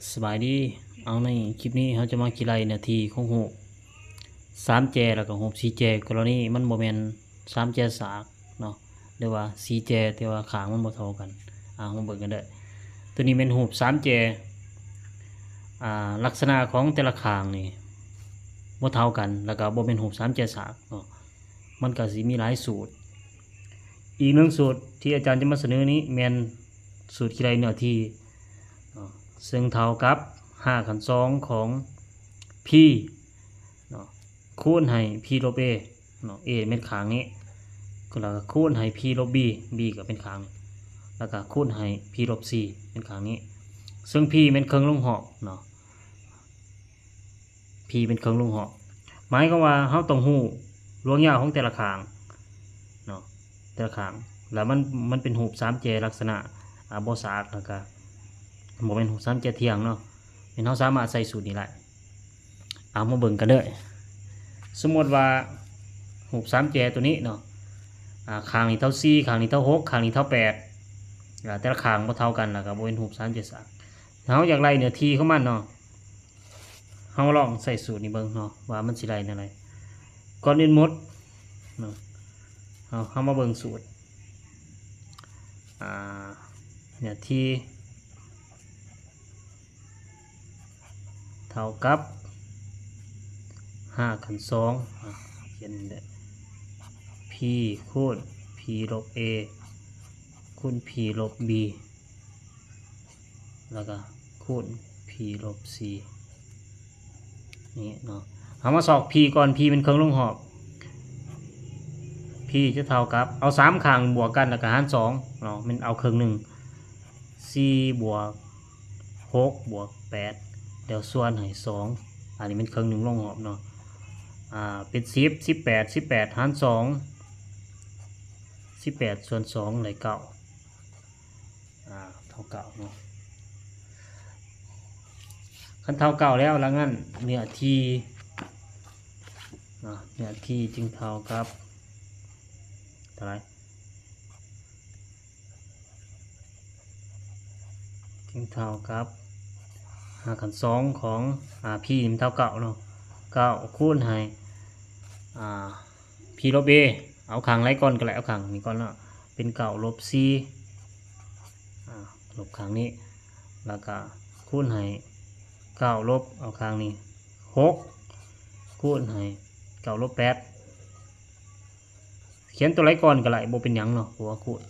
สบายดีเอาในคลิปนี้เขาจะมากี่ไรนาทีของหูสามแจแล้วก็หูสีแจกรณีมันโมเมนสามแจสากเนาะเรียกว่าสีแจแต่ว่าขางมันบ่เท่ากันมาเบิ่งกันเด้อตัวนี้เป็นหูสามแจลักษณะของแต่ละขางนี่บ่เท่ากันแล้วก็บ่เป็นหูสามแจสากเนาะมันก็สิมีหลายสูตรอีกหนึ่งสูตรที่อาจารย์จะมาเสนอนี้แม่นสูตรกี่ไรเนื้อที่ซึ่งเท่ากับ5 ขัน 2ของ p เนาะคูณให้ p ลบ a เนาะ a เป็นขางนี้ก็แล้วก็คูณให้ p ลบ b b ก็เป็นขางแล้วก็คูณให้ p ลบ c เป็นขางนี้ซึ่ง p เป็นเครื่องลงหอบเนาะ p เป็นเครื่องลงหอบหมายก็ว่าเฮาต้องฮู้ลวงยาวของแต่ละขางเนาะแต่ละขางแล้วมันเป็นรูปสามแจลักษณะบ่สากแล้วก็บ่เป็นรูปสามแจเที่ยงเนาะเป็นเฮาสามารถใส่สูตรนี้ได้มาเบิ่งกันเด้อสมมติว่ารูปสามแจตัวนี้เนาะข้างนี้เท่า4ข้างนี้เท่า6ข้างนี้เท่า8แต่ละข้างบ่เท่ากันแล้วก็บ่เป็นรูปสามแจสากเฮาอยากไล่เนื้อที่ของมันเนาะเฮาลองใส่สูตรนี้เบิ่งเนาะว่ามันสิไล่แนวใดก่อนอื่นหมดเนาะเฮามาเบิ่งสูตรเนี่ยที่เท่ากับ5 ขัน 2เขียนได้ p คูณ p ลบ a คูณ p ลบ b แล้วก็คูณ p ลบ c นี่เนาะเอามาสอบ p ก่อน p เป็นเครื่องลงหอบ p จะเท่ากับเอา3ข้างบวกกันแล้วก็หาร2เนาะมันเอาครึ่งหนึ่ง4 บวก 6 บวก 8เดี๋ยวส่วนให้2อันนี้เป็นครึ่งหนึ่งลงหอบเนาะเป็น10 18หาร2 18ส่วน2ได้9เท่า9เนาะคันเท่า9แล้วแล้วงั้นเนื้อที่จึงเท่ากับเท่าไหร่จึงเท่ากับ5 ขัน 2ของp มันเท่า9เนาะ9คูณให้p ลบ a เอาข้างไรก่อนก็แล้วเอาข้างนี้ก่อนเนาะเป็น9ลบ c ลบข้างนี้แล้วก็คูณให้9ลบเอาข้างนี้6คูณให้9ลบ 8เขียนตัวไรก่อนก็แล้วบ่เป็นหยังเนาะเพราะว่าคูณ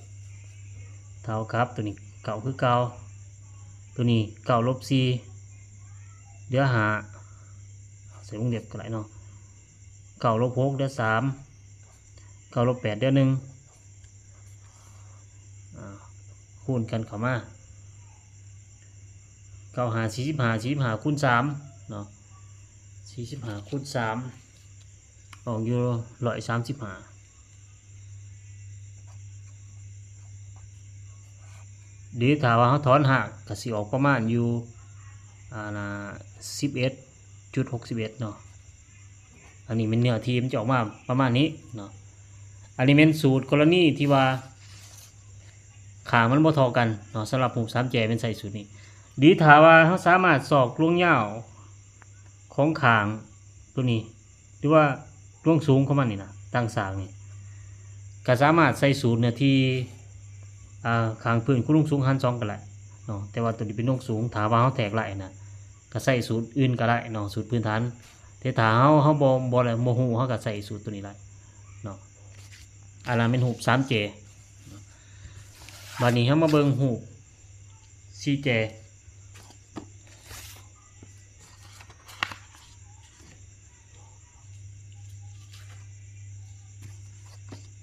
เท่ากับตัวนี้9คือ9ตัวนี้9ลบ c เหลือ5ใส่วงเล็บก็แล้วเนาะ9ลบ 6เหลือ3 9ลบ 8เหลือ1คูณกันเข้ามา9 5 45คูณ3เนาะ45คูณ3ออกอยู่135เดี๋ยวถ้าว่าเขาถอนหักก็สิออกประมาณอยู่11.61เนาะอันนี้เป็นเนื้อที่มันจะออกมาประมาณนี้เนาะอันนี้เป็นสูตรกรณีที่ว่าขางมันบ่เท่ากันเนาะสำหรับหู3แจเป็นใส่สูตรนี้ดีถ้าว่าเขาสามารถสอกลวงยาวของขางตัวนี้หรือว่าลวงสูงของมันนี่นะตั้งสางนี่ก็สามารถใส่สูตรเนื้อที่ขางพื้นคุณลงสูงหัน2ก็ได้เนาะแต่ว่าตัวนี้เป็นลงสูงถ้าว่าเขาแตกไหลนะก็ใส่สูตรอื่นก็ได้เนาะสูตรพื้นฐานแต่ถ้าเขาบ่อะไรโมหูเขาก็ใส่สูตรตัวนี้ได้เนาะอันนั้นเป็นหู3แจบัดนี้เขามาเบิ่งหู4แจ